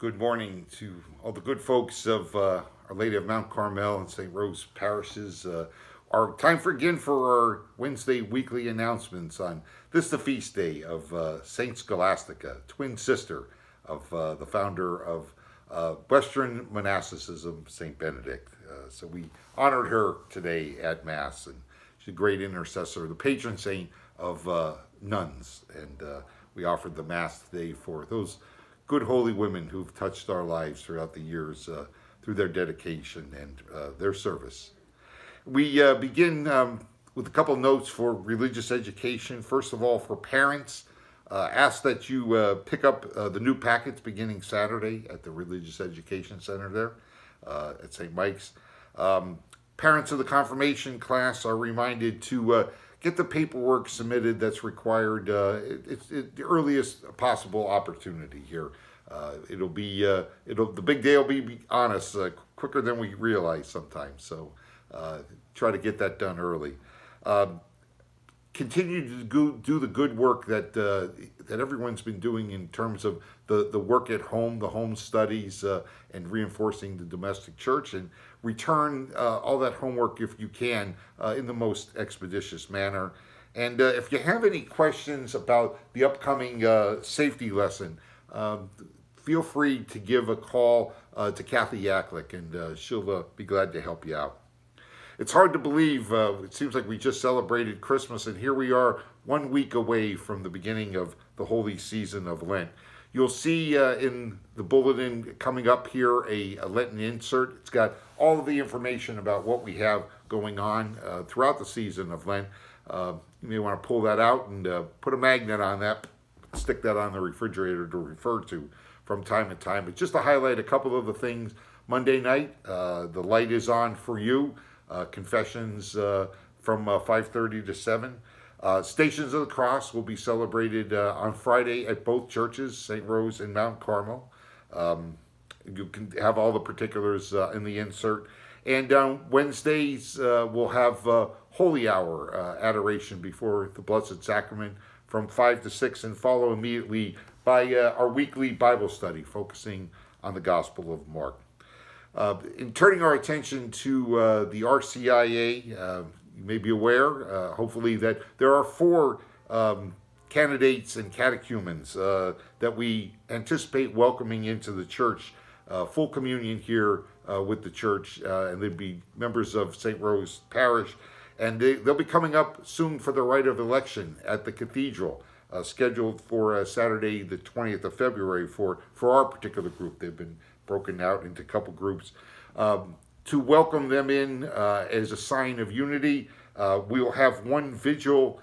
Good morning to all the good folks of Our Lady of Mount Carmel and St. Rose parishes. Our time again for our Wednesday weekly announcements on this, the feast day of Saint Scholastica, twin sister of the founder of Western monasticism, Saint Benedict. So we honored her today at Mass, and she's a great intercessor, the patron saint of nuns, and we offered the Mass today for those good holy women who've touched our lives throughout the years through their dedication and their service. We begin with a couple notes for religious education. First of all, for parents, ask that you pick up the new packets beginning Saturday at the Religious Education Center there at St. Mike's. Parents of the confirmation class are reminded to get the paperwork submitted that's required. It's the earliest possible opportunity here. The big day will be on us quicker than we realize sometimes. So try to get that done early. Continue to do the good work that everyone's been doing in terms of the work at home, the home studies, and reinforcing the domestic church, and return all that homework if you can in the most expeditious manner. And if you have any questions about the upcoming safety lesson, feel free to give a call to Kathy Yaklick, and she'll be glad to help you out. It's hard to believe, it seems like we just celebrated Christmas, and here we are 1 week away from the beginning of the holy season of Lent. You'll see in the bulletin coming up here a Lenten insert. It's got all of the information about what we have going on throughout the season of Lent. You may want to pull that out and put a magnet on that, stick that on the refrigerator to refer to from time to time. But just to highlight a couple of the things, Monday night, the light is on for you. Confessions from 5:30 to 7. Stations of the Cross will be celebrated on Friday at both churches, St. Rose and Mount Carmel. You can have all the particulars in the insert. And on Wednesdays, we'll have Holy Hour adoration before the Blessed Sacrament from 5 to 6, and follow immediately by our weekly Bible study focusing on the Gospel of Mark. In turning our attention to the RCIA, you may be aware, hopefully, that there are 4 candidates and catechumens that we anticipate welcoming into the church, full communion here with the church, and they'd be members of St. Rose Parish, and they'll be coming up soon for the rite of election at the cathedral, scheduled for Saturday, the 20th of February for our particular group. They've been broken out into a couple groups. To welcome them in as a sign of unity, we will have one vigil,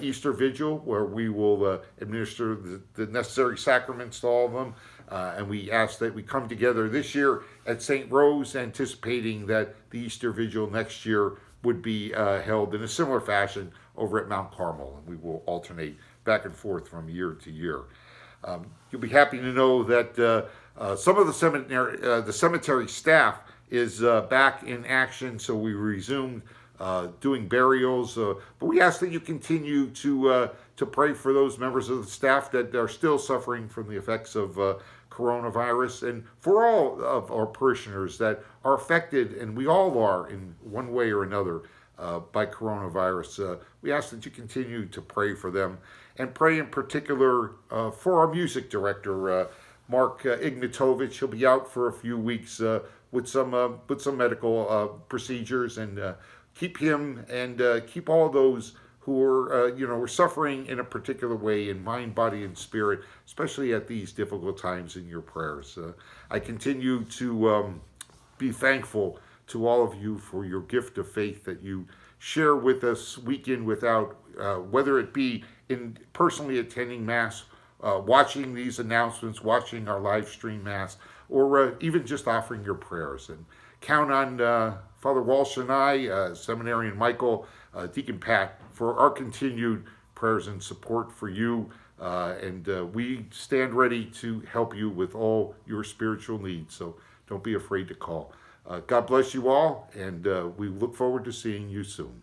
Easter Vigil, where we will administer the necessary sacraments to all of them. And we ask that we come together this year at St. Rose, anticipating that the Easter Vigil next year would be held in a similar fashion over at Mount Carmel, and we will alternate back and forth from year to year. You'll be happy to know that some of the cemetery staff is back in action, so we resumed doing burials. But we ask that you continue to pray for those members of the staff that are still suffering from the effects of coronavirus, and for all of our parishioners that are affected, and we all are in one way or another, by coronavirus. We ask that you continue to pray for them, and pray in particular for our music director, Mark Ignatovich. He'll be out for a few weeks with some medical procedures, and keep him and keep all those who are suffering in a particular way in mind, body, and spirit, especially at these difficult times, in your prayers. I continue to be thankful to all of you for your gift of faith that you share with us week in, without, whether it be in personally attending Mass, watching these announcements, watching our live stream Mass, or even just offering your prayers. And count on Father Walsh and I, Seminarian Michael, Deacon Pat, for our continued prayers and support for you. And we stand ready to help you with all your spiritual needs. So don't be afraid to call. God bless you all, and we look forward to seeing you soon.